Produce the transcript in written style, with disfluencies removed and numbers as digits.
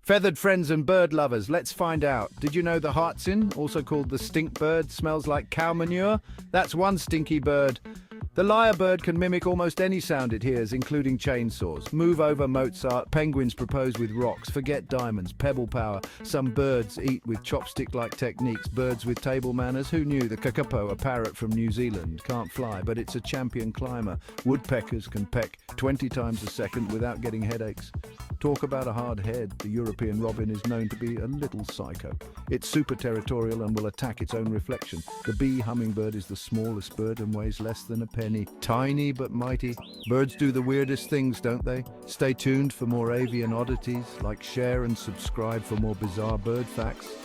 Feathered friends and bird lovers, let's find out. Did you know the hartsin, also called the stink bird, smells like cow manure? That's one stinky bird. The lyrebird can mimic almost any sound it hears, including chainsaws. Move over Mozart, penguins propose with rocks, forget diamonds, pebble power. Some birds eat with chopstick-like techniques, birds with table manners. Who knew? The kakapo, a parrot from New Zealand, can't fly, but it's a champion climber. Woodpeckers can peck 20 times a second without getting headaches. Talk about a hard head. The European robin is known to be a little psycho. It's super territorial and will attack its own reflection. The bee hummingbird is the smallest bird and weighs less than a penny. Tiny but mighty. Birds do the weirdest things, don't they? Stay tuned for more avian oddities. Like, share and subscribe for more bizarre bird facts.